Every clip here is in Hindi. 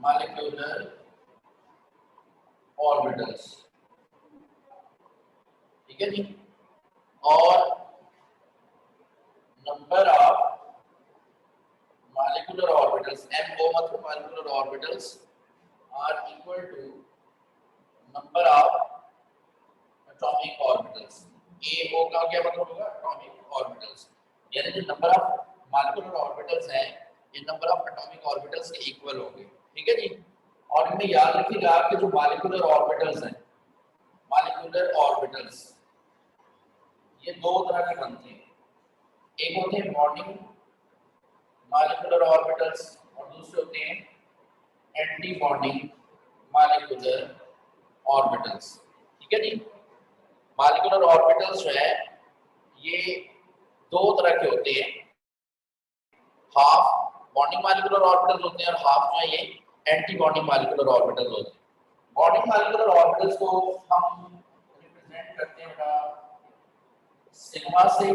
मालिक्यूलर ऑर्बिटल्स, ठीक है जी। और number of molecular orbitals, MO मतलब molecular orbitals are equal to number of atomic orbitals। AO का क्या मतलब होगा? atomic orbitals, यानी जो number of molecular orbitals हैं ये number of atomic orbitals के equal होंगे, ठीक है जी। और इनमें याद रखिएगा कि जो molecular orbitals हैं, molecular orbitals ये दो तरह के बनते हैं, एक होते हैं bonding molecular orbitals और दूसरे होते हैं एंटी बॉन्डिंग मॉलिक्यूलर ऑर्बिटल्स, ठीक है जी। मॉलिक्यूलर ऑर्बिटल्स जो है ये दो तरह के होते हैं, हाफ बॉन्डिंग मॉलिक्यूलर ऑर्बिटल्स होते हैं और हाफ जो है ये एंटी बॉन्डिंग मॉलिक्यूलर ऑर्बिटल्स होते हैं। बॉन्डिंग मॉलिक्यूलर ऑर्बिटल्स को हम रिप्रेजेंट करते हैं बेटा सिग्मा से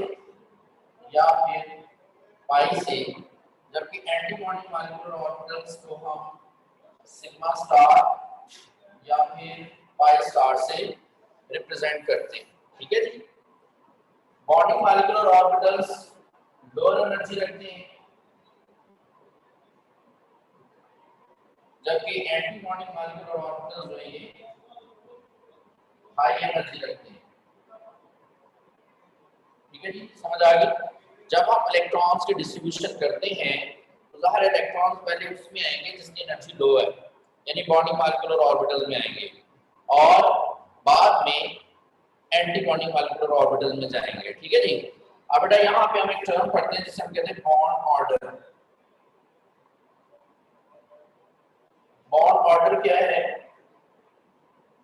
या फिर पाई से, जबकि एंटी बॉन्डिंग मॉलिक्यूलर ऑर्बिटल्स को हम सिग्मा स्टार या फिर पाई स्टार से रिप्रेजेंट करते हैं, ठीक है जी। Bonding molecular orbitals lower energy रखते हैं, जबकि एंटी बॉन्डिंग मॉलिक्यूलर ऑर्बिटल्स जो है ये हाई एनर्जी रखते हैं, ठीक है जी। समझ आ गई? जब हम इलेक्ट्रॉन्स की डिस्ट्रीब्यूशन करते हैं तो ज़ाहिर इलेक्ट्रॉन्स पहले उसमें आएंगे जिसकी एनर्जी लो है, यानी बॉन्डिंग मॉलिक्यूलर ऑर्बिटल में आएंगे, और बाद में एंटी बॉन्डिंग मॉलिक्यूलर ऑर्बिटल में जाएंगे, ठीक है जी। अब बेटा यहाँ पे हम एक टर्म पढ़ते हैं जिसे हम कहते हैं बॉन्ड ऑर्डर। बॉन्ड ऑर्डर क्या है?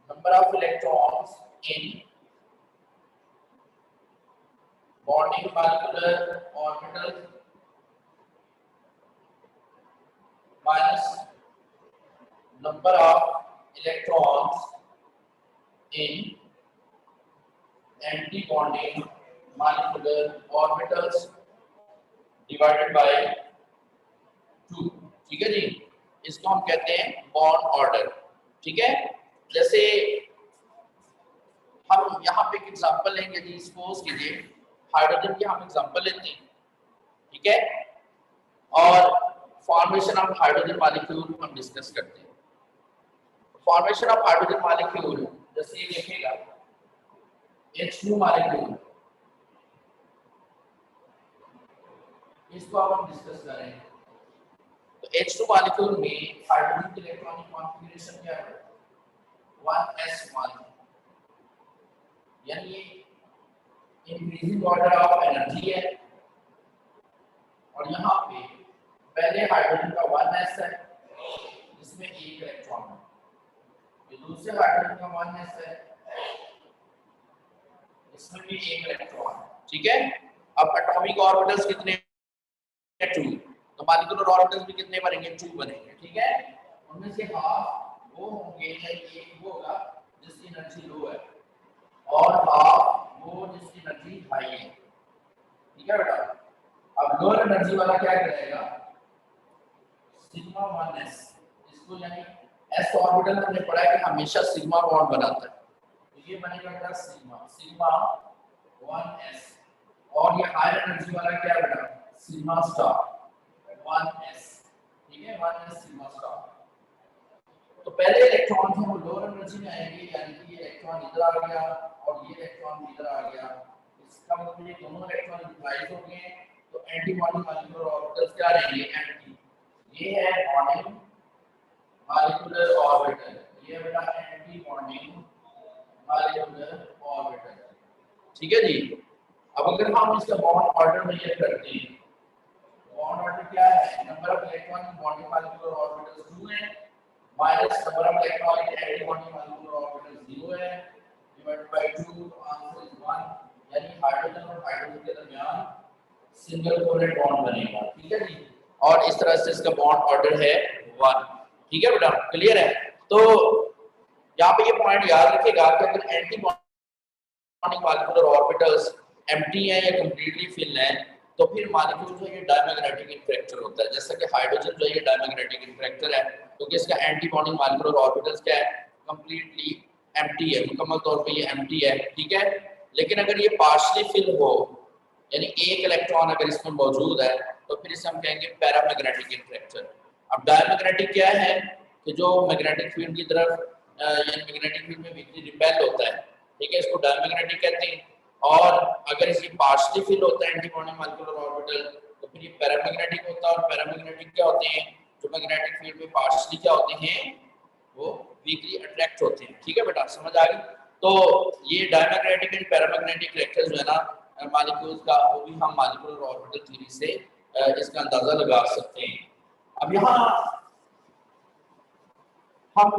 Number of electrons in bonding molecular orbitals minus number of electrons in anti-bonding molecular orbitals divided by 2, ठीक है जी। इसको हम कहते हैं बॉन्ड ऑर्डर, ठीक है। जैसे हम यहाँ पे एक एग्जांपल लेंगे जी, सपोज कीजिए हाइड्रोजन की हम एग्जांपल लेते हैं, ठीक है, और फॉर्मेशन ऑफ हाइड्रोजन मॉलिक्यूल हम डिस्कस करते हैं। फॉर्मेशन ऑफ हाइड्रोजन मॉलिक्यूल जैसे ये लिखेगा H2 मॉलिक्यूल, इसको हम डिस्कस करेंगे। तो H2 मॉलिक्यूल में हाइड्रोजन की इलेक्ट्रॉनिक कॉन्फ़िगरेशन क्या है? 1s1, यानी ये इंक्रीजिंग ऑर्डर ऑफ एनर्जी है, और यहाँ पे पहले हाइड्रोजन का 1s है जिसमें एक इलेक्ट्रॉन है, ये दूसरे हाइड्रोजन का 1s है इसमें भी एक इलेक्ट्रॉन है, ठीक है। अब एटॉमिक ऑर्बिटल्स कितने? 2, तो मॉलिक्यूलर ऑर्बिटल्स भी कितने बनेंगे? 2 बनेंगे, ठीक है। उनमें से हाफ वो होंगे, एक वो होगा जिसकी एनर्जी लो है और हाफ वो जिसकी एनर्जी हाई है, ठीक है बेटा। अब लोअर एनर्जी वाला क्या करेगा? सिग्मा 1s, इसको यानी s ऑर्बिटल हमने पढ़ा है कि हमेशा सिग्मा बॉन्ड बनाता है, तो ये बनेगा बेटा सिग्मा 1s, और ये हायर एनर्जी वाला क्या बेटा? सिग्मा स्टार 1s, ठीक है, 1s सिग्मा स्टार। तो पहले इलेक्ट्रॉन जो लोअर एनर्जी में आएंगे, यानी कि ये इलेक्ट्रॉन इधर आ गया और ये इलेक्ट्रॉन इधर आ गया, इसका मतलब ये दोनों इलेक्ट्रॉन न्यूट्रलाइज हो गए, तो एंटी बॉन्डिंग मॉलिक्यूलर ऑर्बिटल्स क्या रहेंगे? एंटी। ये है बॉन्डिंग मॉलिक्यूलर ऑर्बिटल, ये बेटा एंटी बॉन्डिंग मॉलिक्यूलर ऑर्बिटल, ठीक है जी। अब अगर हम इसका बॉन्ड ऑर्डर मेजर करते हैं, बॉन्ड ऑर्डर क्या है? Number of electron in bonding molecular orbitals 2 है, minus number of electron in anti bonding molecular orbitals 0 है, डिवाइडेड बाय 2, आंसर इज 1, यानी हाइड्रोजन और हाइड्रोजन के दरमियान सिंगल कोवेलेंट बॉन्ड बनेगा, ठीक है जी। और इस तरह से इसका बॉन्ड ऑर्डर है 1, ठीक है बेटा, क्लियर है। तो यहाँ पे ये पॉइंट याद रखिएगा कि अगर anti bonding molecular orbitals empty है या कंप्लीटली फिल है, तो फिर मॉलिक्यूल जो ये डायमैग्नेटिक इंटरेक्टर होता है। जैसा कि हाइड्रोजन जो है ये डायमैग्नेटिक इंटरेक्टर है क्योंकि इसका एंटी बॉन्डिंग मॉलिक्यूलर ऑर्बिटल्स क्या है, कंप्लीटली एम्प्टी है, मुकम्मल तौर पे ये एम्प्टी है, ठीक है। लेकिन अगर ये पार्शियली फिल हो, यानी एक इलेक्ट्रॉन अगर इसमें मौजूद है, तो फिर इसे हम कहेंगे पैरामैग्नेटिक इंटरेक्टर। अब डायमैग्नेटिक क्या है कि जो मैग्नेटिक फील्ड की तरफ यानी मैग्नेटिक फील्ड में वीकली रिपेल होता है, ठीक है, इसको डायमैग्नेटिक कहते हैं। और अगर इसकी पार्शियली फिल होता है एंटी बॉन्डिंग मॉलिक्यूलर ऑर्बिटल, तो फिर ये पैरामैग्नेटिक होता है। और पैरामैग्नेटिक क्या होते हैं, जो मैग्नेटिक फील्ड में पार्शियली क्या होते हैं, वो वीकली अट्रैक्ट होते हैं, ठीक है बेटा, समझ आ गई। तो ये डायमैग्नेटिक एंड पैरामैग्नेटिक रिएक्शंस जो है ना मॉलिक्यूल्स का, वो भी हम मॉलिक्यूलर ऑर्बिटल थ्योरी से इसका अंदाजा लगा सकते हैं। अब यहाँ हम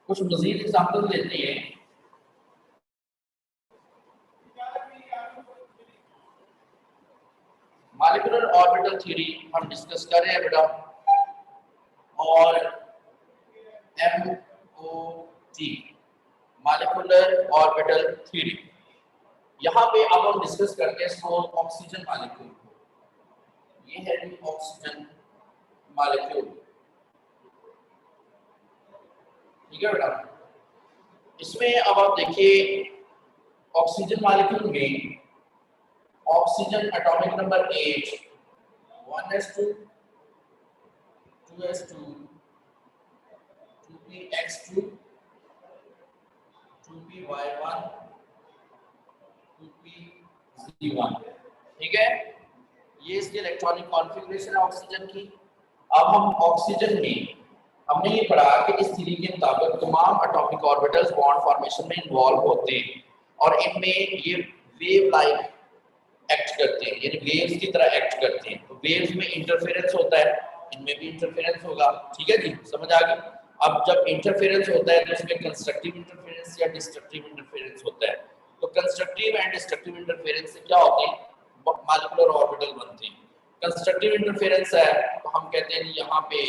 कुछ मजीद एग्जांपल लेते हैं। मॉलिक्यूलर ऑर्बिटल थ्योरी हम डिस्कस कर रहे हैं बेटा, और MOT मॉलिक्यूलर ऑर्बिटल थ्योरी। यहाँ पे अब हम डिस्कस करते हैं स्मॉल ऑक्सीजन मॉलिक्यूल। ये है जी ऑक्सीजन मॉलिक्यूल, ठीक है बेटा। इसमें अब आप देखिए ऑक्सीजन मॉलिक्यूल में oxygen atomic number 8 1s2 2s2 2px2 2py1 2pz1, ठीक है। ये इसकी इलेक्ट्रॉनिक कॉन्फ़िगरेशन है ऑक्सीजन की। अब हम ऑक्सीजन में हमने ये पढ़ा कि इस थ्योरी के मुताबिक तमाम एटॉमिक ऑर्बिटल्स बॉन्ड फॉर्मेशन में इन्वॉल्व होते हैं और इनमें ये वेव लाइक एक्ट करते हैं, यानी वेव्स की तरह एक्ट करते हैं। तो वेव्स में इंटरफेरेंस होता है, इनमें भी इंटरफेरेंस होगा, ठीक है जी, समझ आ गई। अब जब इंटरफेरेंस होता है तो इसमें कंस्ट्रक्टिव इंटरफेरेंस या डिस्ट्रक्टिव इंटरफेरेंस होता है। तो कंस्ट्रक्टिव एंड डिस्ट्रक्टिव इंटरफेरेंस से क्या होते हैं, मॉलिक्यूलर ऑर्बिटल बनते हैं। कंस्ट्रक्टिव इंटरफेरेंस है तो हम कहते हैं यहाँ पे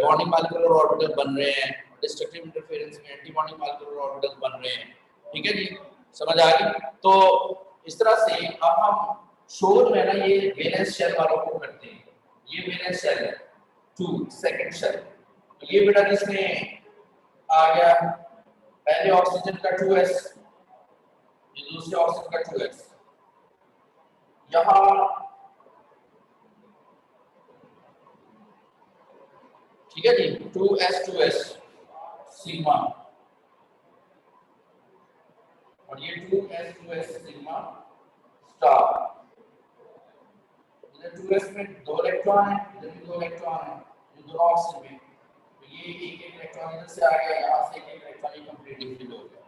बॉन्डिंग मॉलिक्यूलर ऑर्बिटल बन रहे हैं, डिस्ट्रक्टिव इंटरफेरेंस में एंटी बॉन्डिंग मॉलिक्यूलर ऑर्बिटल बन रहे हैं, ठीक है जी, समझ आ गई। तो इस तरह से अब हम शोर में ना ये वैलेंस शेल वालों को करते हैं। ये वैलेंस शेल है 2 सेकंड शेल, तो ये बेटा किसमें आ गया, पहले ऑक्सीजन का 2s, ये दूसरे ऑक्सीजन का 2s। यहाँ ठीक है जी 2s सिग्मा, और ये 2s सिग्मा स्टार। इधर 2s में 2 इलेक्ट्रॉन है, इधर भी 2 इलेक्ट्रॉन है, ये दोनों ऑक्सीजन में। तो ये एक एक इलेक्ट्रॉन इधर से आ गया, यहाँ से एक एक इलेक्ट्रॉन कंप्लीटली फिल हो गया,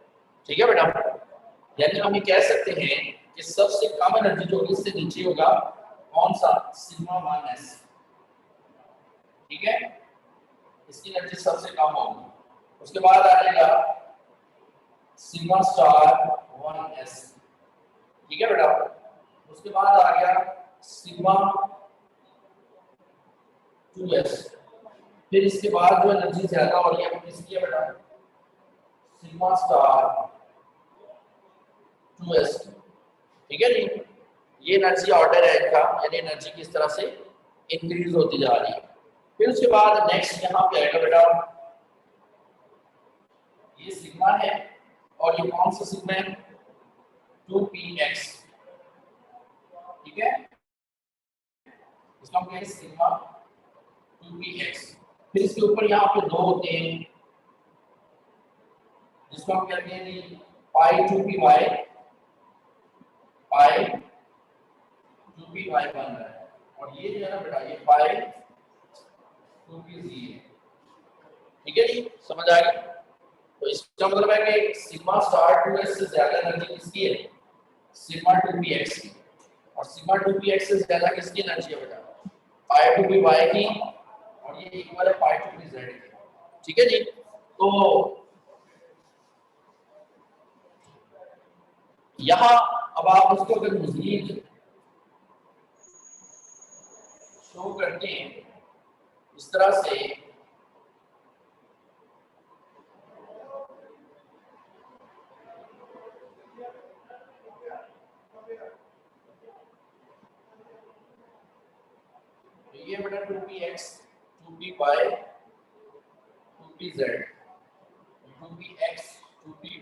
ठीक है बेटा। यानी हम ये कह सकते हैं कि सबसे कम एनर्जी जो होगी इससे नीचे होगा कौन सा, सिग्मा 1s, ठीक है, इसकी एनर्जी सबसे कम होगी। उसके बाद आ जाएगा सिग्मा स्टार 1s, ठीक है बेटा। उसके बाद आ गया सिग्मा 2s, फिर इसके बाद जो एनर्जी ज्यादा हो रही है वो किसकी है बेटा, सिग्मा स्टार 2s, ठीक है जी। ये एनर्जी ऑर्डर है इनका, यानी एनर्जी किस तरह से इंक्रीज होती जा रही है। फिर उसके बाद नेक्स्ट यहाँ पे आएगा बेटा, ये सिग्मा है और ये कौन सा सिग्मा है, 2px, ठीक है, इसका हम कहेंगे सिग्मा 2px। फिर इसके ऊपर यहाँ पे 2 होते हैं जिसको हम कहते हैं पाई 2py, पाई 2py बन रहा है, और ये जो है ना बेटा ये पाई 2pz है, ठीक है जी, समझ आ गई। तो इसका मतलब है कि सिग्मा स्टार 2s से ज्यादा एनर्जी किसकी है, सिग्मा 2px की, और सिग्मा 2px से ज्यादा किसकी एनर्जी है बेटा, पाई 2py की, और ये इक्वल है पाई 2pz की, ठीक है जी। तो यहाँ अब आप उसको अगर मजीद शो करते हैं इस तरह से, 2py 2pz 2px 2py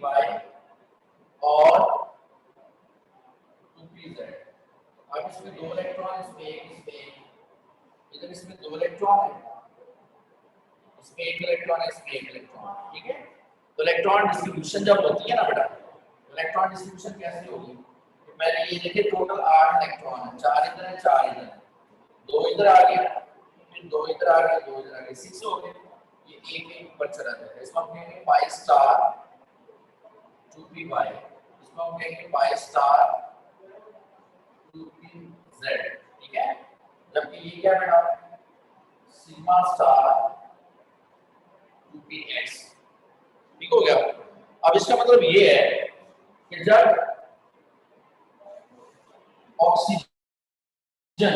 और 2pz। अब इसमें दो इलेक्ट्रॉन, इसमें एक, इधर इसमें दो इलेक्ट्रॉन है, इसमें एक इलेक्ट्रॉन है, इसमें एक इलेक्ट्रॉन, ठीक है। तो इलेक्ट्रॉन डिस्ट्रीब्यूशन जब होती है ना बेटा, इलेक्ट्रॉन डिस्ट्रीब्यूशन कैसे होगी? तो पहले ये देखिए टोटल 8 इलेक्ट्रॉन है, 4 इधर है 4 इधर है, 2 इधर आ गया, फिर 2 इधर आ गया, 2 इधर आ गया, 6 हो गए। ये एक ऊपर चला जाएगा, इसको हम कहेंगे पाई स्टार 2py, इसको हम कहेंगे पाई स्टार 2pz, ठीक है। जबकि ये क्या बेटा सिग्मा स्टार 2px, ठीक हो गया। अब इसका मतलब ये है कि जब ऑक्सीजन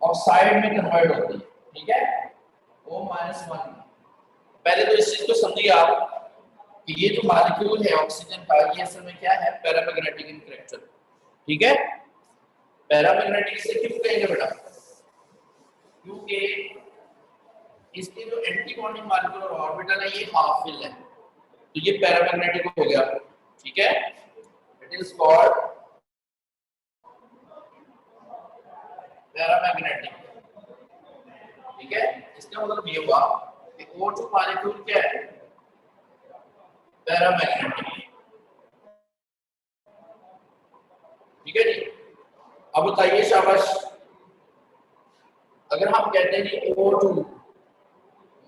ऑक्साइड में कन्वर्ट होती है, ठीक है, O-1, पहले तो इस चीज को समझिए आप कि ये जो मॉलिक्यूल है ऑक्सीजन का, ये असल में क्या है? पैरामैग्नेटिक इन कैरेक्टर, ठीक है। पैरामैग्नेटिक से क्यों कहेंगे बेटा? क्योंकि इसके जो एंटी बॉन्डिंग मॉलिक्यूल और ऑर्बिटल है ये हाफ फिल है, तो ये पैरामैग्नेटिक हो गया, ठीक है। इट इज कॉल्ड पैरामैग्नेटिक, ठीक है। इसका मतलब ये हुआ कि O2 मॉलिक्यूल क्या है? पैरामैग्नेटिक, ठीक है जी। अब बताइए शाबाश, अगर हम कहते हैं कि O2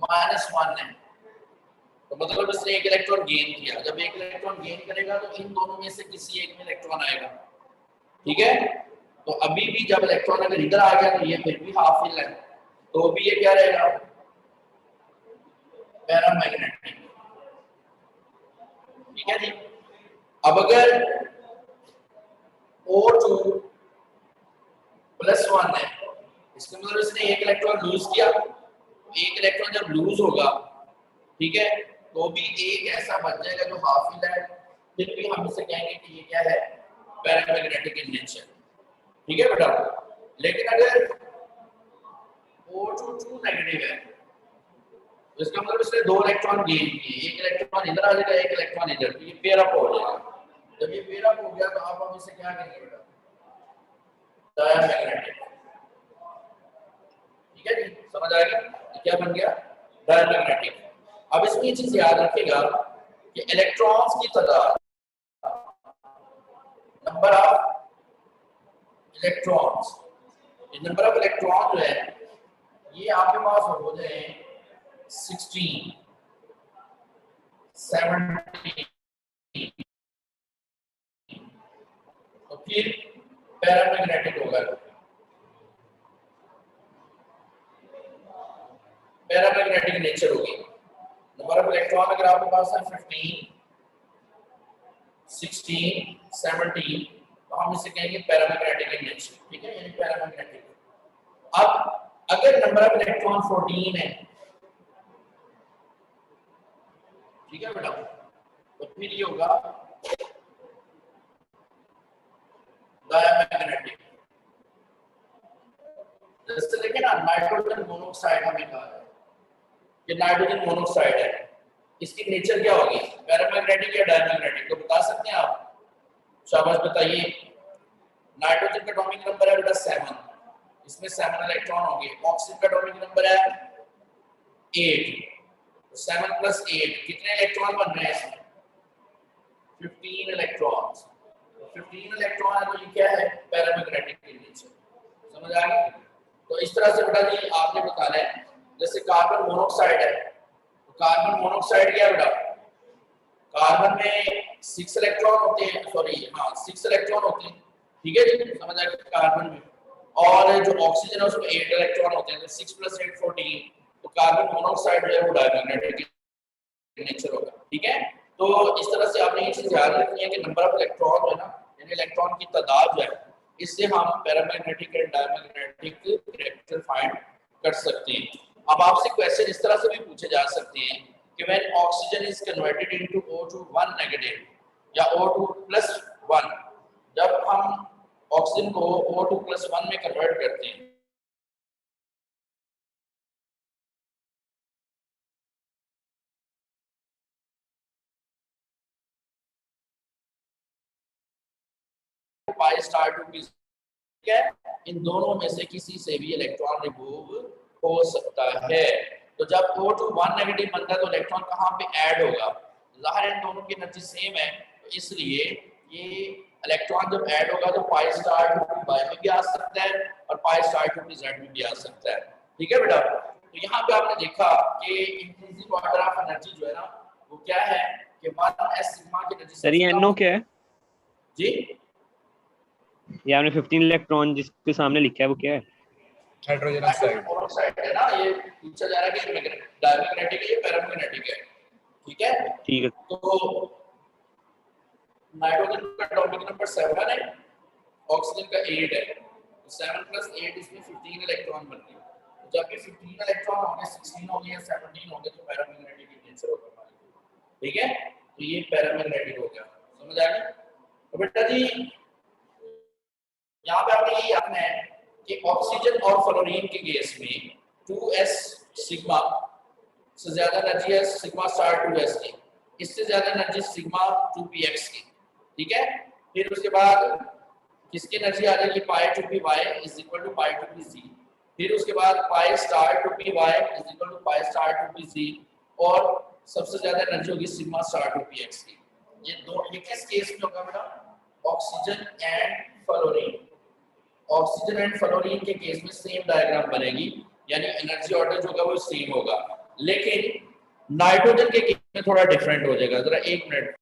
-1 है तो मतलब इसने एक इलेक्ट्रॉन गेन किया। जब एक इलेक्ट्रॉन गेन करेगा तो इन दोनों में से किसी एक में इलेक्ट्रॉन आएगा, ठीक है। तो अभी भी जब इलेक्ट्रॉन अगर इधर आ गया तो ये फिर भी हाफ फिल है, तो भी ये क्या रहेगा? पैरामैग्नेटिक, ठीक है जी। अब अगर O2 +1 है, इसका मतलब इसने एक इलेक्ट्रॉन लूज किया, एक इलेक्ट्रॉन जब लूज होगा, ठीक है, तो भी एक ऐसा बच जाएगा जो हाफ फिल है, फिर भी हम इसे कहेंगे कि ये क्या है? पैरामैग्नेटिक इन नेचर, ठीक है बेटा। लेकिन अगर O2 2 नेगेटिव है तो इसका मतलब इसने दो इलेक्ट्रॉन गेन किए, एक इलेक्ट्रॉन इधर आ जाएगा, एक इलेक्ट्रॉन इधर, तो ये पेयर अप हो जाएगा। जब ये पेयर अप हो गया तो अब हम इसे क्या कहेंगे बेटा? डायमैग्नेटिक, ठीक है जी, समझ आ गया क्या बन गया? डायमैग्नेटिक। अब इसमें ये चीज याद रखिएगा कि इलेक्ट्रॉन्स की तादाद, नंबर ऑफ इलेक्ट्रॉन्स, ये नंबर ऑफ इलेक्ट्रॉन जो है ये आपके पास हो जाए 16, 17, तो फिर पैरामैग्नेटिक होगा। पैरामैग्नेटिक नेचर होगी। नंबर ऑफ इलेक्ट्रॉन अगर आपके पास है 15, 16, 17, तो हम इसे कहेंगे पैरामैग्नेटिक इन नेचर, ठीक है, यानी पैरामैग्नेटिक। अब अगर नंबर ऑफ इलेक्ट्रॉन 14 है, ठीक है बेटा, तो फिर ये होगा डायमैग्नेटिक। जैसे देखिए ना नाइट्रोजन मोनोऑक्साइड हमें कहा है कि नाइट्रोजन मोनोऑक्साइड है, इसकी नेचर क्या होगी? पैरामैग्नेटिक या डायमैग्नेटिक? तो बता सकते हैं आप? शाबाश बताइए। नाइट्रोजन का एटॉमिक नंबर है बेटा 7, इसमें 7 इलेक्ट्रॉन होंगे। ऑक्सीजन का एटॉमिक नंबर है 8, तो 7 + 8 कितने इलेक्ट्रॉन बन रहे हैं इसमें? 15 इलेक्ट्रॉन्स। तो 15 इलेक्ट्रॉन है तो ये क्या है? पैरामैग्नेटिक इन नेचर, समझ आ गई? तो इस तरह से बेटा जी आपने बताना है। जैसे कार्बन मोनोऑक्साइड है, तो कार्बन मोनोऑक्साइड क्या बेटा? कार्बन में 6 इलेक्ट्रॉन होते हैं, सॉरी हाँ 6 इलेक्ट्रॉन होते हैं, ठीक है जी, समझ आ गया कार्बन में। और जो ऑक्सीजन है उसमें 8 इलेक्ट्रॉन होते हैं, तो 6 + 8 14, तो कार्बन मोनोऑक्साइड जो है वो डायमैग्नेटिक नेचर होगा, ठीक है। तो इस तरह से आपने ये चीज याद रखनी है कि नंबर ऑफ इलेक्ट्रॉन जो है ना, यानी इलेक्ट्रॉन की तादाद जो है, इससे हम paramagnetic and diamagnetic character find कर सकते हैं। अब आपसे क्वेश्चन इस तरह से भी पूछे जा सकते हैं कि when oxygen is converted into O2 1 negative या O2 +1, जब हम ऑक्सीजन को O2 +1 में कन्वर्ट करते हैं पाई स्टार टू पी, ठीक है। इन दोनों में से किसी से भी इलेक्ट्रॉन रिमूव हो सकता है। तो जब O2 1 नेगेटिव बनता है तो इलेक्ट्रॉन कहाँ पे ऐड होगा, जाहिर इन दोनों की एनर्जी सेम है, तो इसलिए ये इलेक्ट्रॉन जब ऐड होगा तो pi star two P Y में भी आ सकता है और pi star two P Z में भी आ सकता है, ठीक है बेटा। तो यहाँ पे आपने देखा कि इंट्रिंसिक ऑर्डर ऑफ एनर्जी जो है ना वो क्या है कि 1s सिग्मा की एनर्जी सर ये सबसे NO कम क्या है? जी, ये आपने 15 इलेक्ट्रॉन जिसके सामने लिखा है वो क्या है? Hydrogen hydrogen oxide. मोनोऑक्साइड है ना, ये पूछा जा रहा है कि डायमैग्नेटिक है या पैरामैग्नेटिक है, ठीक है। ठीक है। तो नाइट्रोजन का एटॉमिक नंबर 7 है, ऑक्सीजन का 8 है, तो 7 + 8 इसमें 15 इलेक्ट्रॉन बनते हैं। तो जब ये 15 इलेक्ट्रॉन होंगे, 16 होंगे या 17 होंगे तो पैरामैग्नेटिक इन नेचर होगा, ठीक है। तो ये पैरामैग्नेटिक हो गया, समझ आ गई। तो बेटा जी यहाँ पे आपने ये याद है कि ऑक्सीजन और फ्लोरीन के केस में 2s सिग्मा से ज्यादा एनर्जी है सिग्मा स्टार 2s की, इससे ज्यादा एनर्जी सिग्मा 2px की, ठीक है। फिर उसके बाद किसकी एनर्जी आ जाएगी पाई 2py = पाई 2pz, फिर उसके बाद pi star 2py = pi star 2pz, और सबसे ज्यादा एनर्जी होगी सिग्मा स्टार 2px की। ये किस केस में होगा बेटा, oxygen and fluorine. Oxygen and fluorine के केस में सेम डायग्राम बनेगी, यानी एनर्जी ऑर्डर जो होगा वो सेम होगा, लेकिन नाइट्रोजन के केस में थोड़ा डिफरेंट हो जाएगा। जरा एक मिनट,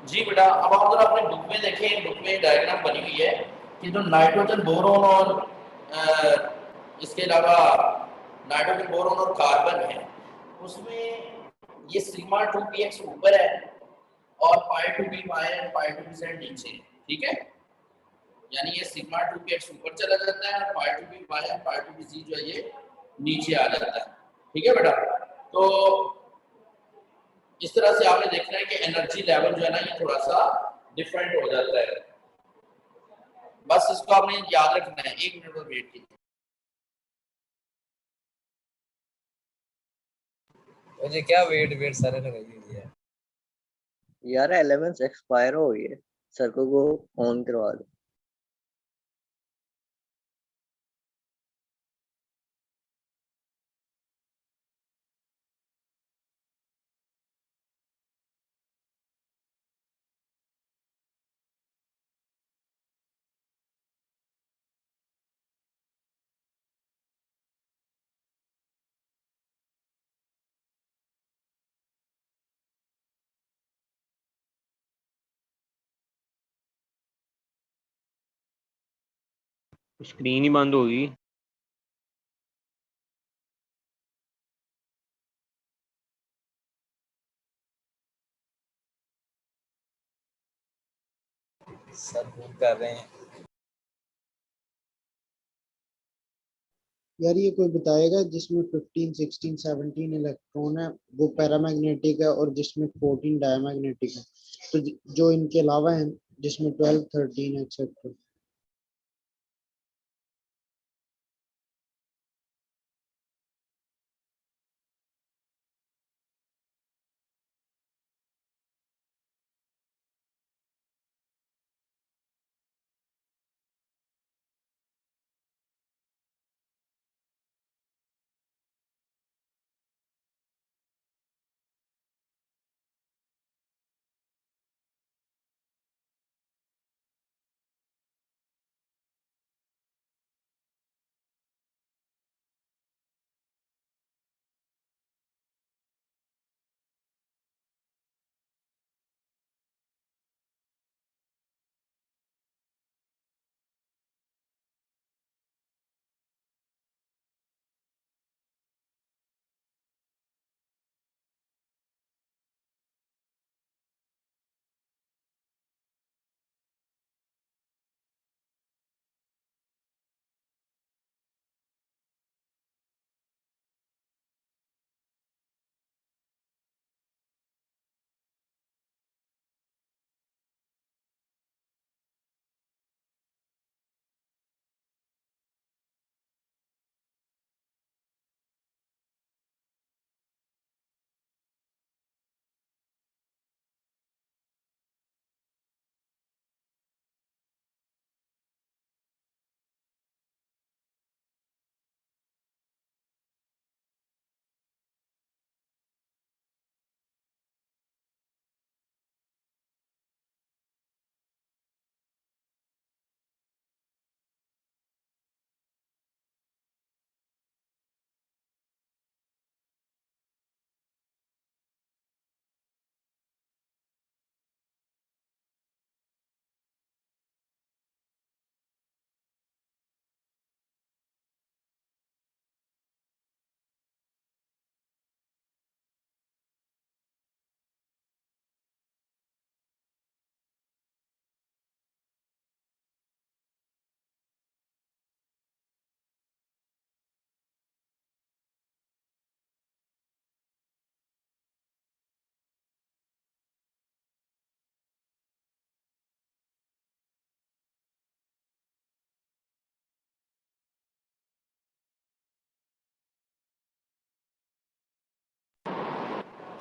जी बेटा अब आप जरा अपने बुक में देखें, बुक में डायग्राम बनी हुई है कि जो नाइट्रोजन बोरोन और इसके अलावा नाइट्रोजन बोरोन और कार्बन है उसमें ये सिग्मा 2px ऊपर है और पाई 2py और पाई 2pz नीचे, ठीक है। यानी ये सिग्मा 2px ऊपर चला जाता है और पाई 2py और पाई 2pz जो है ये नीचे आ जाता है, ठीक है बेटा। तो इस तरह से आपने देखना है कि एनर्जी लेवल जो है ना ये थोड़ा सा डिफरेंट हो जाता है, बस इसको आपने याद रखना है। 1 मिनट और वेट कीजिए। मुझे क्या वेट वेट सारे लगाई हुई है यार, एलिमेंट्स एक्सपायर हो गई है, सर को ऑन करवा दो। स्क्रीन ही बंद होगी। सर फोन कर रहे हैं। यार ये कोई बताएगा जिसमें 15, 16, 17 इलेक्ट्रॉन है वो पैरामैग्नेटिक है और जिसमें 14 डायमैग्नेटिक है, तो जो इनके अलावा है जिसमें 12, 13 एक्सेट्रा।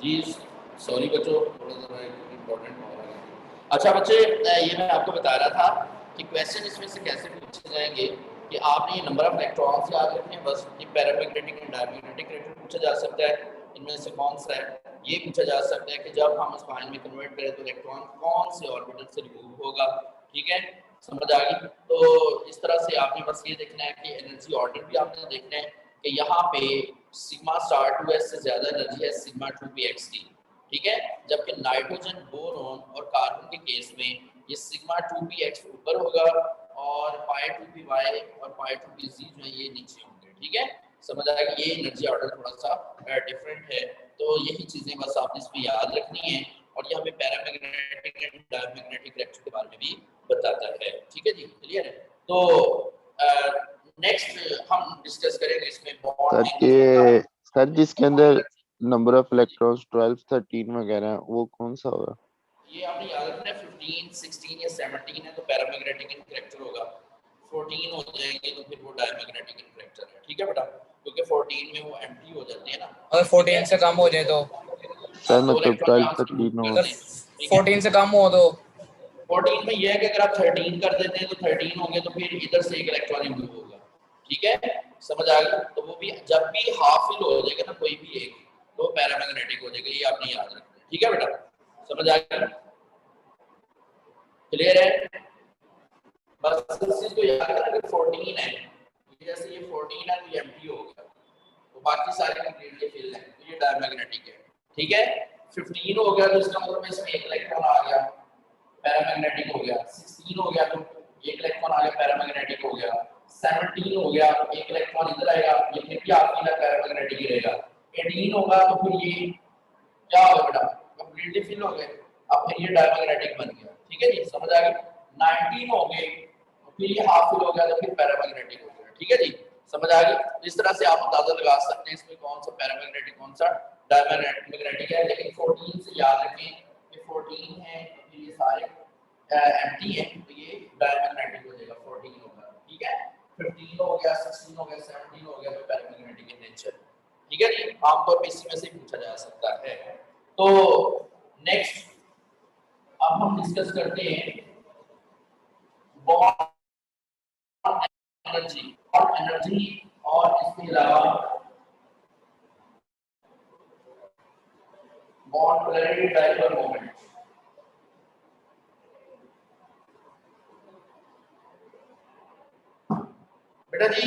जी सॉरी बच्चों, थोड़ा सा इम्पोर्टेंट हो रहा है। अच्छा बच्चे, ये मैं आपको बता रहा था कि क्वेश्चन इसमें से कैसे पूछे जाएंगे कि आपने ये नंबर ऑफ इलेक्ट्रॉन्स याद रखने हैं, बस ये पैरामैग्नेटिक एंड डायमैग्नेटिक इलेक्ट्रॉन पूछा जा सकता है, इनमें से कौन सा है। ये पूछा जा सकता है कि जब हम उसको आयन में कन्वर्ट करें तो इलेक्ट्रॉन कौन से ऑर्बिटल से रिमूव होगा। ठीक है, समझ आ गई। तो इस तरह से आपने बस ये देखना है कि एनर्जी ऑर्डर भी आपने देखना है कि यहाँ पे सिग्मा स्टार 2s से ज्यादा एनर्जी है सिग्मा 2px की। ठीक है, जबकि नाइट्रोजन, बोरॉन और कार्बन के केस में ये सिग्मा 2px ऊपर होगा और पाई 2py और पाई 2pz जो है ये नीचे होंगे। ठीक है, समझ आएगा। ये एनर्जी ऑर्डर थोड़ा सा डिफरेंट है, तो यही चीजें बस आपने इसमें याद रखनी है। और ये हमें पैरामैग्नेटिक एंड डायमैग्नेटिक इलेक्ट्रॉन के बारे में भी बताता है। ठीक है जी, क्लियर है। तो नेक्स्ट हम डिस्कस करेंगे इसमें सर ये सर जिसके अंदर नंबर ऑफ इलेक्ट्रॉन्स 12 13 वगैरह वो कौन सा होगा? ये आपने याद रखना है 15 16 या 17 है तो पैरामैग्नेटिक इंटरेक्टर होगा, 14 हो जाएंगे तो फिर वो डायमैग्नेटिक इंटरेक्टर है। ठीक है बेटा, क्योंकि 14 में वो एम्प्टी हो जाते हैं ना। अगर 14 से कम हो जाए तो सर तो मतलब इलेक्ट्रॉन 12 यहाँ से remove 13 हो। करते हैं। 14 से कम हो तो 14 में ये है कि अगर आप 13 कर देते हैं तो 13 हो गया तो फिर इधर से एक इलेक्ट्रॉन रिमूव होगा। ठीक है, समझ आ गया। तो वो भी जब भी हाफ फिल हो जाएगा ना कोई भी एक, तो पैरामैग्नेटिक हो जाएगा, ये आपने याद रखना है। ठीक है बेटा, समझ आ गया, क्लियर है। बस इस चीज को याद रखना कि 14 है, जैसे ये 14 है तो ये एम्प्टी हो गया, तो बाकी सारे कंप्लीटली फिल है, तो ये डायमैग्नेटिक है। ठीक है, 15 हो गया तो इसका मतलब इसमें एक इलेक्ट्रॉन आ गया, पैरामैग्नेटिक हो गया। 16 हो गया तो एक इलेक्ट्रॉन आ गया, पैरामैग्नेटिक हो गया। 17 हो गया, एक इलेक्ट्रॉन इधर आएगा, ये फिर भी आपकी ना पैरामैग्नेटिक ही रहेगा। 18 होगा तो फिर ये क्या होगा बेटा, कंप्लीटली फिल हो गए, अब फिर ये डायमैग्नेटिक बन गया। ठीक है जी, समझ आ गई। 19 हो गए तो फिर ये हाफ फिल हो गया तो फिर पैरामैग्नेटिक हो गया। ठीक है जी, समझ आ गई। इस तरह से आप अंदाजा लगा सकते हैं इसमें कौन सा पैरामैग्नेटिक कौन सा डायमैग्नेटिक है। लेकिन 14 से याद रखें कि 14 है तो फिर ये सारे एम्प्टी है तो ये डायमैग्नेटिक हो जाएगा, 14 होगा। ठीक है, 15 हो गया, 16 हो गया, 17 हो गया तो पैरामैग्नेटिक इन नेचर। ठीक है जी, आमतौर पर इसी में से पूछा जा सकता है। तो नेक्स्ट अब हम डिस्कस करते हैं बॉन्ड एनर्जी। बॉन्ड एनर्जी और इसके अलावा बॉन्ड पोलैरिटी डाइपोल मोमेंट। बेटा जी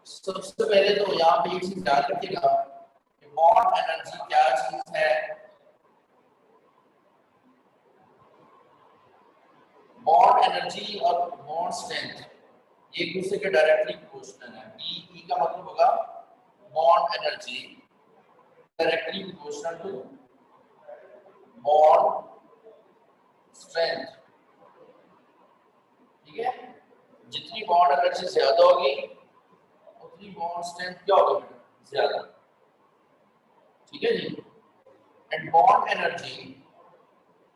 सबसे पहले तो यहाँ पे एक चीज याद रखिएगा कि बॉन्ड एनर्जी क्या चीज है। बॉन्ड एनर्जी और बॉन्ड स्ट्रेंथ एक दूसरे के डायरेक्टली प्रोपोर्शनल है। ई का मतलब होगा bond energy directly proportional to bond strength. ठीक है, जितनी बॉन्ड एनर्जी ज्यादा होगी उतनी बॉन्ड स्ट्रेंथ क्या होगी, ज्यादा। ठीक है जी, and bond energy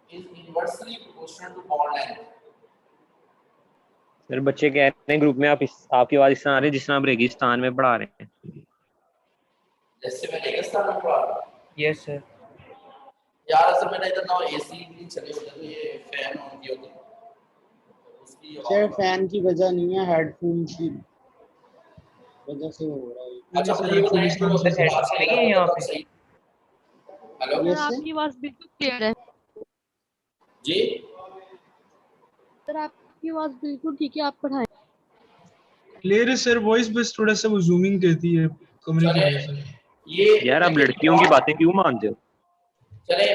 is inversely proportional to bond length. Sir बच्चे कह रहे हैं ग्रुप में आपकी आवाज इस तरह आ रही है जिस तरह आप रेगिस्तान में पढ़ा रहे हैं। जैसे मैं रेगिस्तान में पढ़ा रहा हूं। Yes sir. यार असल में ना इधर ना एसी नहीं चले होते तो ये फैन ऑन किया होता है उसकी सर आवाज। फैन की वजह नहीं है, हेडफोन की वजह से हो रहा है। अच्छा मुझे ये बताइए जो क्लास नहीं लेकर है यहाँ आता पे। था सही। हेलो यस सर सर, आपकी आवाज बिल्कुल क्लियर है। जी, सर आपकी आवाज बिल्कुल ठीक है, आप पढ़ाएं। क्लियर है सर, वॉइस बस थोड़ा सा वो जूमिंग देती है कमरे की चले वजह से। ये यार आप लड़कियों की बातें क्यों मानते हो? चले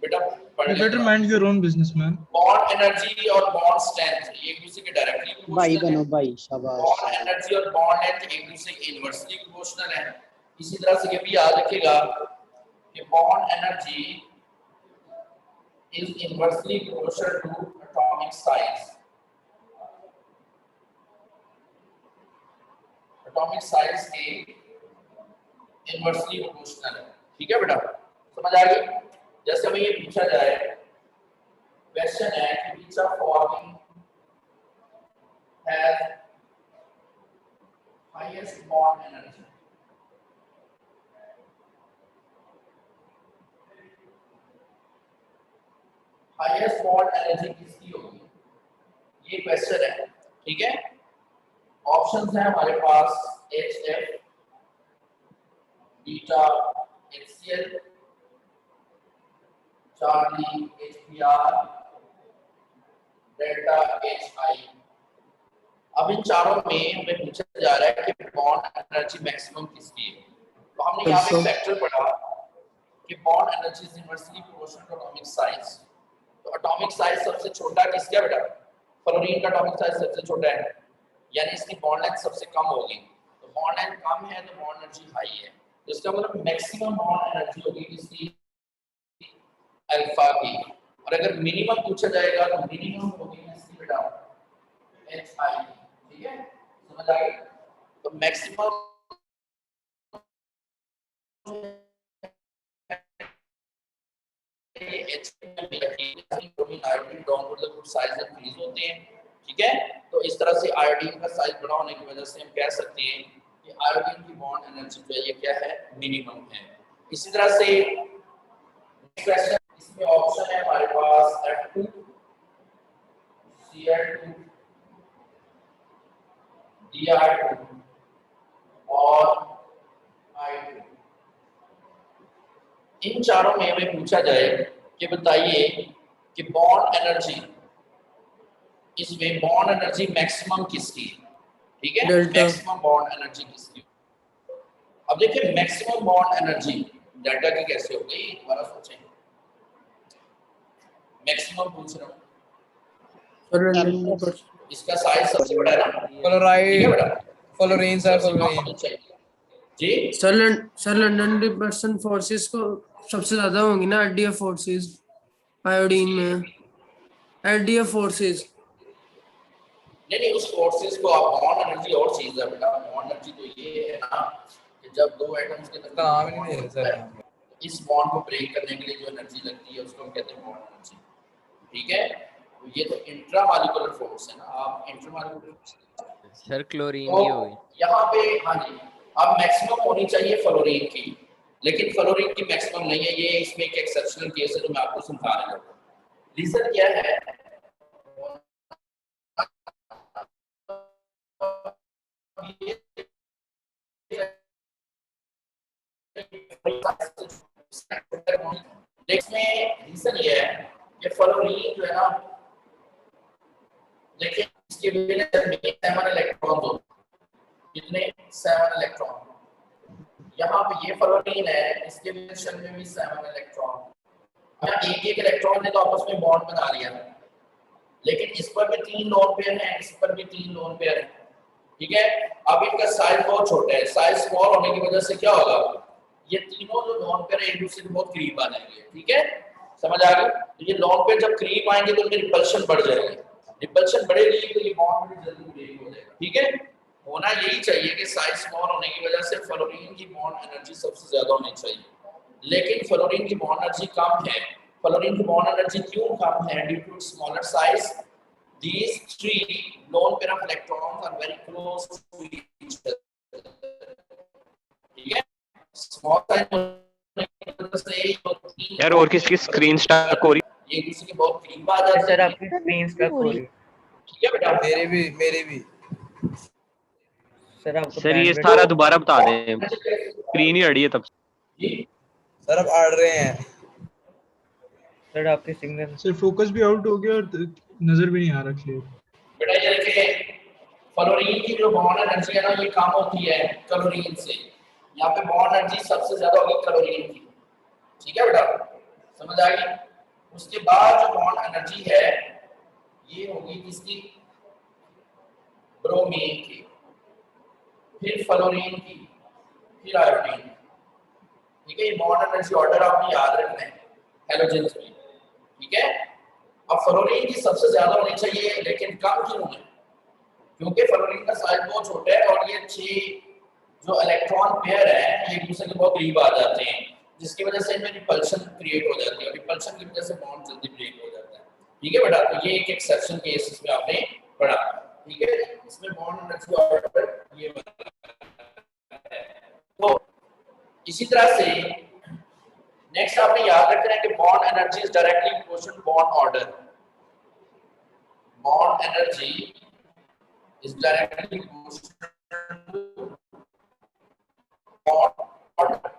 बेटा पढ़ यू ले बेटर थोड़ा। Mind your own business man. Bond energy और बॉन्ड स्ट्रेंथ एक दूसरे के डायरेक्टली भाई प्रोपोर्शनल बनो है। भाई, शाबाश। बॉन्ड एनर्जी और बॉन्ड लेंथ एक दूसरे के इनवर्सली प्रोपोर्शनल है। इसी तरह से ये भी याद रखिएगा कि bond energy is inversely proportional to atomic size. Atomic size के इनवर्सली प्रोपोर्शनल है। ठीक है बेटा, समझ आ गई। जैसे हमें ये पूछा जाए, क्वेश्चन है कि which of following has highest bond energy. Bond energy किसकी होगी, ये क्वेश्चन है, ठीक है। ऑप्शंस हैं हमारे पास HF, beta HCl, Charlie HBr, delta HI। अब इन चारों में हमें पूछा जा रहा है कि बॉन्ड एनर्जी मैक्सिमम किसकी है। तो हमने यहाँ पे फैक्टर पढ़ा कि bond energy is inversely proportional to atomic size. तो एटॉमिक साइज सबसे छोटा किसका बेटा, फ्लोरीन का एटॉमिक साइज सबसे छोटा है, यानी इसकी बॉन्ड लेंथ सबसे कम होगी। तो बॉन्ड लेंथ कम है तो बॉन्ड एनर्जी हाई है, तो इसका मतलब मैक्सिमम बॉन्ड एनर्जी होगी किसकी, अल्फा की। और अगर मिनिमम पूछा जाएगा तो मिनिमम होगी किसकी बेटा, HI, ठीक है, समझ आ गई। तो मैक्सिमम ठीक है। तो इस तरह से आयोडीन का साइज बड़ा होने की वजह से हम कह सकते हैं कि आयोडीन की बॉन्ड एनर्जी जो है ये क्या है, मिनिमम है। इसी तरह से क्वेश्चन, इसमें ऑप्शन है हमारे पास F2, Cl2, Dr2 और I2। इन चारों में हमें पूछा जाए कि बताइए कि बॉन्ड एनर्जी, इसमें बॉन्ड एनर्जी मैक्सिमम किसकी है, ठीक है, मैक्सिमम बॉन्ड एनर्जी किसकी। अब देखिए मैक्सिमम बॉन्ड एनर्जी डेल्टा की कैसे हो गई, दोबारा सोचें। मैक्सिमम पूछ रहा हूँ, इसका साइज सबसे बड़ा है ना, फ्लोराइड, बेटा फ्लोरीन सर, सबसे कम फ्लोरीन। होनी चाहिए जी। सर लंदन डिप्रेशन फोर्सेस को सबसे ज्यादा होंगी ना, एडीएफ फोर्सेस आयोडीन में, एडीएफ फोर्सेस। नहीं उस फोर्सेस को आप बॉन्ड एनर्जी और चीज है बेटा। बॉन्ड एनर्जी तो ये है ना कि जब दो एटम्स के नाम ही नहीं दे सर, इस बॉन्ड को ब्रेक करने के लिए जो एनर्जी लगती है उसको हम कहते हैं बॉन्ड एनर्जी, ठीक है। तो ये तो इंट्रामॉलिक्यूलर फोर्स है ना, आप इंट्रामॉलिक्यूलर सर क्लोरीन तो की होगी यहाँ पे, हाँ जी, अब मैक्सिमम होनी चाहिए फ्लोरीन की, लेकिन फ्लोरीन की मैक्सिमम नहीं है। ये इसमें एक एक्सेप्शनल केस है जो मैं आपको समझाने लगा। रीजन क्या है, इसमें रीजन ये है कि फ्लोरीन जो है ना, देखिए इसके में 7 इलेक्ट्रॉन दो, कितने 7 इलेक्ट्रॉन। यहाँ पे ये फ्लोरीन है, इसके रिलेशन में भी 7 इलेक्ट्रॉन। एक इलेक्ट्रॉन ने तो आपस में बॉन्ड बना लिया, लेकिन इस पर भी 3 लोन पेयर हैं, इस पर भी 3 लोन पेयर हैं, ठीक है। अब इनका साइज बहुत छोटा है, साइज स्मॉल होने की वजह से क्या होगा, ये तीनों जो लोन पेयर है एक दूसरे के बहुत करीब आ जाएंगे, ठीक है, समझ आ गई। तो ये लोन पेयर जब करीब आएंगे तो उनकी रिपल्शन बढ़ जाएगी, रिपल्शन बढ़ेगी तो ये बॉन्ड भी जल्दी ब्रेक हो जाएगा, ठीक है। होना यही चाहिए कि साइज स्मॉल होने की वजह से फ्लोरीन की बॉन्ड एनर्जी सबसे ज्यादा होनी चाहिए, लेकिन फ्लोरीन की बॉन्ड एनर्जी कम है। फ्लोरीन की बॉन्ड एनर्जी क्यों कम है, due to smaller size. These 3 lone pair of electrons are very close to each other, ठीक है। स्मॉल साइज होने की वजह से यार और किसकी स्क्रीन स्टक हो रही है, ये दूसरे के बहुत करीब आ जाते हैं। सर आपकी स्क्रीन स्टक हो रही है। ठीक है बेटा, मेरे भी सर आपको सर ये सारा दोबारा बता दें, स्क्रीन ही अड़ी है तब से। जी सर अब आड़ रहे हैं सर आपके सिग्नल सर फोकस भी आउट हो गया और नजर भी नहीं आ रहा क्लियर। बेटा ये देखिए फ्लोरीन की जो बॉन्ड एनर्जी है ना ये कम होती है क्लोरीन से। यहाँ पे बॉन्ड एनर्जी सबसे ज्यादा होगी क्लोरीन की, ठीक है बेटा, समझ आ गई। उसके बाद जो बॉन्ड एनर्जी है ये होगी किसकी, ब्रोमीन की, फिर फ्लोरीन की, फिर आयोडीन, ठीक है। ये बॉन्ड एनर्जी ऑर्डर आपने याद रखना है हैलोजेंस में, ठीक है। अब फ्लोरीन की सबसे ज्यादा होनी चाहिए, लेकिन कम क्यों है, क्योंकि फ्लोरीन का साइज बहुत छोटा है और ये 6 जो इलेक्ट्रॉन पेयर है ये एक दूसरे के बहुत करीब आ जाते हैं, जिसकी वजह से इनमें रिपल्शन क्रिएट हो जाती है और रिपल्शन की वजह से बॉन्ड जल्दी ब्रेक हो जाता है, ठीक है बेटा। तो ये एक एक्सेप्शन केस इसमें आपने पढ़ा, ठीक है। इसमें बॉन्ड एनर्जी ऑर्डर ये बता है। तो इसी तरह से नेक्स्ट आपने याद रखना है कि bond energy is directly proportional to bond order. bond energy is directly proportional to bond order.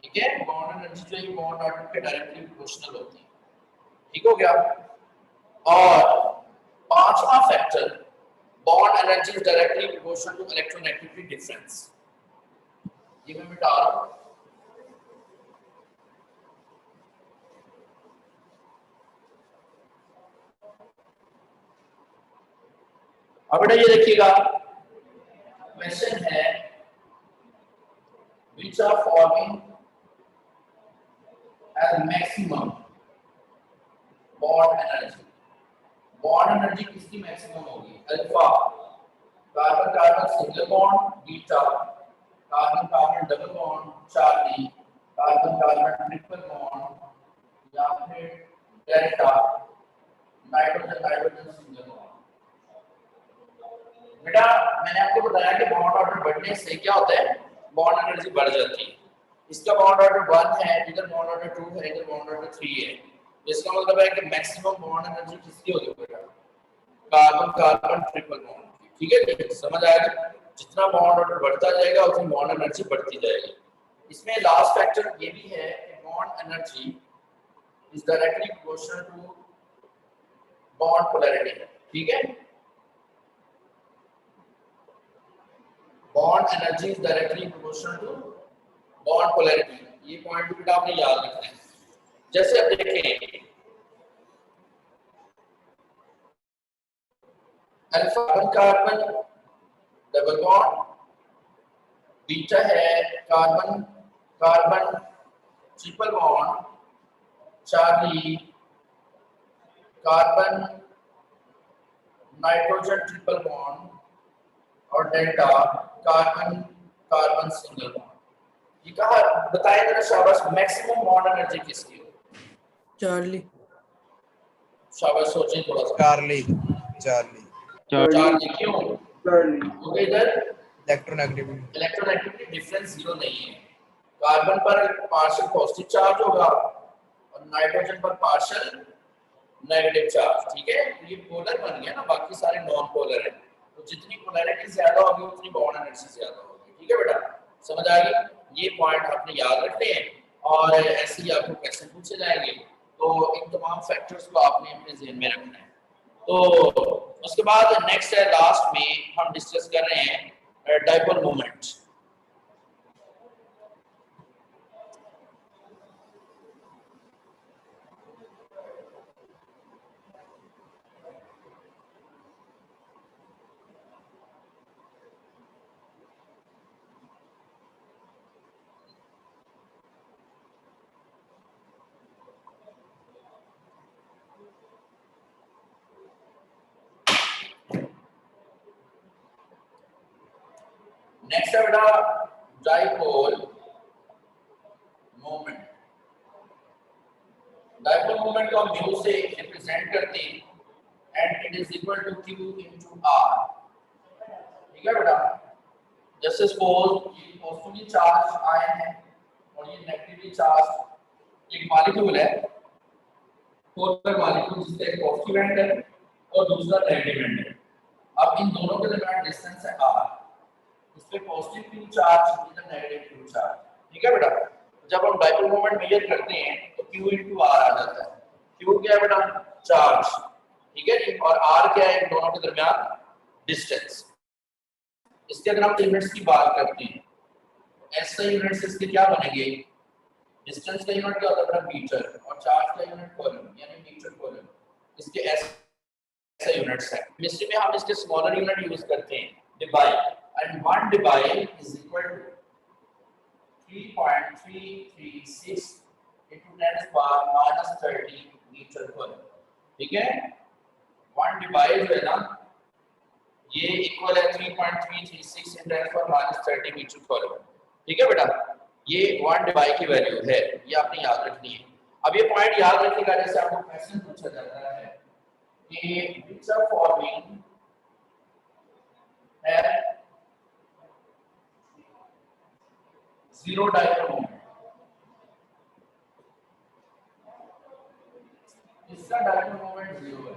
ठीक है, bond energy जो है bond order के डायरेक्टली प्रोपोर्शनल होती है। ठीक हो गया। और पांचवा factor, bond energy is directly proportional to electronegativity difference। ये मैं मिटा रहा हूं। अब बेटा ये देखिएगा, क्वेश्चन है which are forming as maximum bond energy। bond energy किसकी मैक्सिमम होगी? Alpha carbon carbon single bond, beta carbon carbon double bond, Charlie carbon carbon triple bond, या फिर delta nitrogen nitrogen single bond. बेटा मैंने आपको बताया कि बॉन्ड ऑर्डर बढ़ने से क्या होता है, बॉन्ड एनर्जी बढ़ जाती है। इसका बॉन्ड ऑर्डर 1 है, इधर बॉन्ड ऑर्डर 2 है, इधर बॉन्ड ऑर्डर 3 है। इसका मतलब है कि मैक्सिमम बॉन्ड एनर्जी किसकी होगी बेटा? Carbon carbon triple bond. ठीक है, समझ आएगा? जितना बॉन्ड ऑर्डर बढ़ता जाएगा उतनी बॉन्ड एनर्जी बढ़ती जाएगी। इसमें लास्ट फैक्टर ये भी है कि bond energy is directly proportional to bond polarity. ठीक है, bond energy is directly proportional to bond polarity. ये पॉइंट भी आपने याद रखना है। जैसे आप देखें, alpha carbon double bond, beta है carbon carbon triple bond, Charlie carbon nitrogen triple bond, और delta carbon carbon single bond. ये कहा बताया जरा शाबाश, मैक्सिमम बॉन्ड एनर्जी किसकी हो? चार्ली। शाबाश, सोचें थोड़ा सा। चार्ली चार्ली चार्ली क्यों? क्योंकि इधर इलेक्ट्रोनेगेटिविटी डिफरेंस जीरो नहीं है। कार्बन पर पार्शियल पॉजिटिव चार्ज होगा और नाइट्रोजन पर पार्शियल नेगेटिव चार्ज। ठीक है, ये पोलर बन गया ना, बाकी सारे नॉन पोलर हैं। तो जितनी पोलैरिटी ज्यादा होगी उतनी बॉन्ड एनर्जी ज्यादा होगी। ठीक है बेटा, समझ आ गई? ये पॉइंट आपने याद रखने हैं और ऐसे ही आपको क्वेश्चन पूछे जाएंगे। तो इन तमाम फैक्टर्स को आपने अपने ज़हन में रखना है। तो उसके बाद नेक्स्ट है, लास्ट में हम डिस्कस कर रहे हैं डाइपोल मोमेंट। नेक्स्ट है बेटा डाइपोल मोमेंट। डाइपोल मोमेंट को हम म्यू से रिप्रेजेंट करते हैं and it is equal to Q into R. ठीक है बेटा, जैसे सपोज ये पॉजिटिवली चार्ज आयन है और ये नेगेटिवली चार्ज एक मॉलिक्यूल है, पोलर मॉलिक्यूल जिसका एक पॉजिटिव एंड है और दूसरा नेगेटिव एंड है। अब इन दोनों के दरमियान डिस्टेंस है आर, इस पे पॉजिटिव क्यू चार्ज, इधर नेगेटिव क्यू चार्ज। ठीक है बेटा, जब हम डाइपोल मोमेंट मेजर करते हैं तो क्यू इनटू आर आ जाता है। क्यू क्या है बेटा? चार्ज। ठीक है जी, और आर क्या है? इन दोनों के दरमियान डिस्टेंस। इसके अगर हम यूनिट्स की बात करते हैं, ऐसे यूनिट्स इसके क्या बनेंगे? डिस्टेंस का यूनिट क्या होता है? मीटर, और चार्ज का यूनिट कूलम, यानी मीटर कूलम। इसके ऐसे यूनिट्स हैं। केमिस्ट्री में हम इसके स्मॉलर यूनिट यूज करते हैं, Debye, and 1 debye is equal to 3.336 into 10 to the power minus 30 meter coulomb। ठीक है, 1 debye जो है ना, ये इक्वल है 3.336 into 10 to the power minus 30 meter coulomb। ठीक है बेटा, ये 1 debye की वैल्यू है, ये आपने याद रखनी है। अब ये पॉइंट याद रखिएगा, जैसे आपको क्वेश्चन पूछा जाता है कि which are forming है जीरो डाइपोल मोमेंट। इसका डाइपोल मोमेंट जीरो है।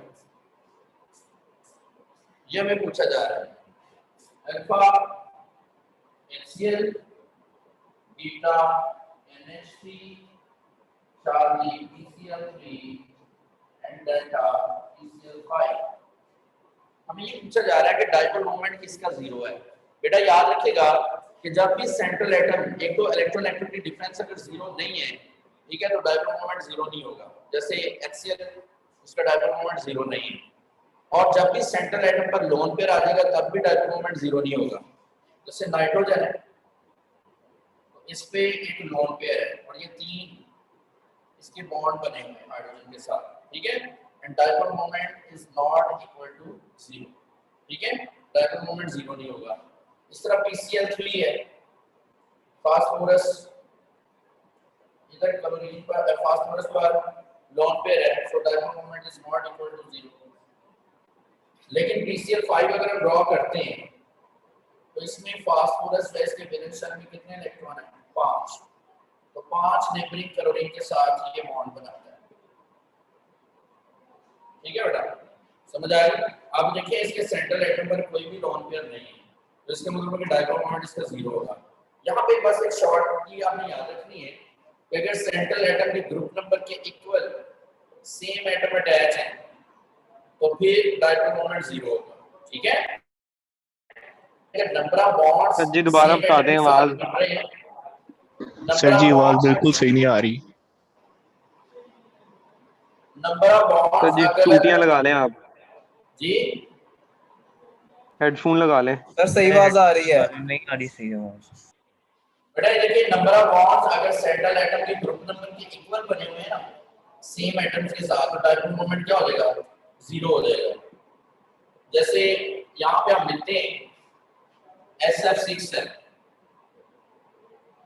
ये हमें पूछा जा रहा है। Alpha HCl beta NH3 Charlie PCl3 and delta PCl5। हमें ये पूछा जा रहा है कि डाइपोल मोमेंट किसका जीरो है। बेटा याद रखिएगा कि जब भी सेंट्रल एटम, एक तो इलेक्ट्रोनेगेटिविटी डिफरेंस अगर जीरो नहीं है, ठीक है, तो डाइपोल मोमेंट जीरो नहीं होगा। जैसे HCl, उसका डाइपोल मोमेंट जीरो नहीं है। और जब भी सेंट्रल एटम पर लोन पेयर आ जाएगा तब भी डाइपोल मोमेंट जीरो नहीं होगा। जैसे नाइट्रोजन है, तो इस पे एक लोन पेयर है और ये 3 इसके बॉन्ड बने हुए हैं हाइड्रोजन के साथ, ठीक है, and dipole moment is not equal to zero, ठीक है, डाइपोल मोमेंट जीरो नहीं होगा। इस तरह PCl3 है, फास्फोरस इधर क्लोरीन पर, फास्फोरस पर लोन पेयर है, so dipole moment is not equal to zero. लेकिन PCl5 अगर हम ड्रॉ करते हैं तो इसमें फास्फोरस है, इसके वैलेंस शेल में कितने इलेक्ट्रॉन हैं? 5। तो 5 नेबरिंग क्लोरीन के साथ ये बॉन्ड बनाता है, ठीक है बेटा, समझ आया? अब देखिए इसके सेंट्रल एटम पर कोई भी लोन पेयर नहीं है, तो इसका मतलब है कि डाइपोल मोमेंट इसका जीरो होगा। यहाँ पे बस एक शॉर्ट की आपने याद रखनी है कि अगर सेंट्रल एटम के ग्रुप नंबर के इक्वल सेम एटम अटैच है तो फिर डाइपोल मोमेंट जीरो होगा, ठीक है। अगर नंबर ऑफ बॉन्ड्स सर जी दोबारा बता दें आवाज। सर जी आवाज बिल्कुल सही नहीं आ रही। नंबर ऑफ बॉन्ड्स सर जी चूटियां लगा लें आप, जी हेडफोन लगा लें। सर सही आवाज आ रही है। नहीं आ रही सही आवाज। बेटा ये देखिए नंबर ऑफ बॉन्ड्स अगर सेंट्रल एटम के ग्रुप नंबर के इक्वल बने हुए हैं ना सेम एटम्स के साथ, तो डाइपोल मोमेंट क्या हो जाएगा? जीरो हो जाएगा। जैसे यहाँ पे हम लिखते हैं SF6 है,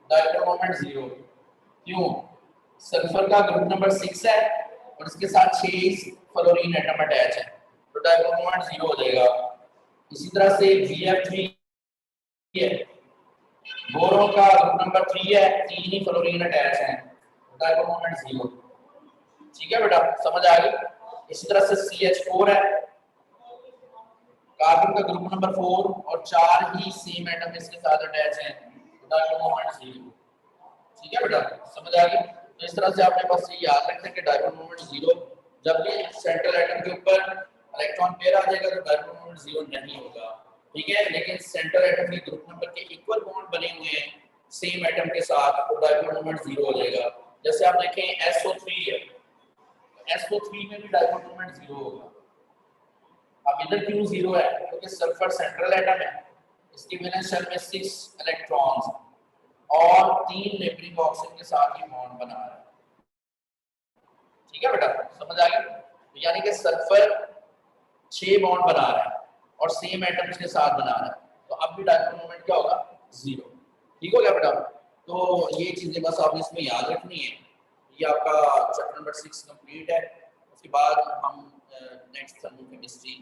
डाइपोल मोमेंट जीरो। क्यों? सल्फर का ग्रुप नंबर 6 है और इसके साथ 6 फ्लोरीन एटम अटैच है, तो डाइपोल मोमेंट जीरो हो जाएगा। इसी तरह से BF3 है, बोरोन का ग्रुप नंबर 3 है, 3 ही फ्लोरीन अटैच है, डाइपोल मोमेंट जीरो, ठीक है बेटा, समझ आ गई? इसी तरह से CH4 है, कार्बन का ग्रुप नंबर 4 और 4 ही सेम एटम इसके साथ अटैच हैं, डाइपोल मोमेंट जीरो, ठीक है बेटा, समझ आ गई? तो इस तरह से आपने बस ये याद रखना है कि डाइपोल मोमेंट जीरो, जब भी सेंट्रल एटम के ऊपर इलेक्ट्रॉन पेयर आ जाएगा तो डाइपोल मोमेंट जीरो नहीं होगा, ठीक है। लेकिन सेंट्रल एटम के ग्रुप नंबर के इक्वल बॉन्ड बने हुए हैं सेम एटम के साथ, तो डाइपोल मोमेंट जीरो हो जाएगा। जैसे आप देखें SO3 है, SO3 में भी डाइपोल मोमेंट जीरो होगा। अब इधर क्यों जीरो है? क्योंकि सल्फर सेंट्रल एटम है, इसकी वैलेंस शेल में 6 इलेक्ट्रॉन्स और 3 नेबरिंग ऑक्सीजन के साथ ही बॉन्ड बना रहा है, ठीक है बेटा, समझ आ गई? तो यानी कि सल्फर 6 बॉन्ड बना रहा है और सेम एटम्स के साथ बना रहा है, तो अब भी डाइपोल मोमेंट क्या होगा? जीरो, ठीक हो गया बेटा? तो ये चीजें बस आपने इसमें याद रखनी है। ये आपका चैप्टर नंबर 6 कंप्लीट है। उसके बाद हम नेक्स्ट थर्मोकेमिस्ट्री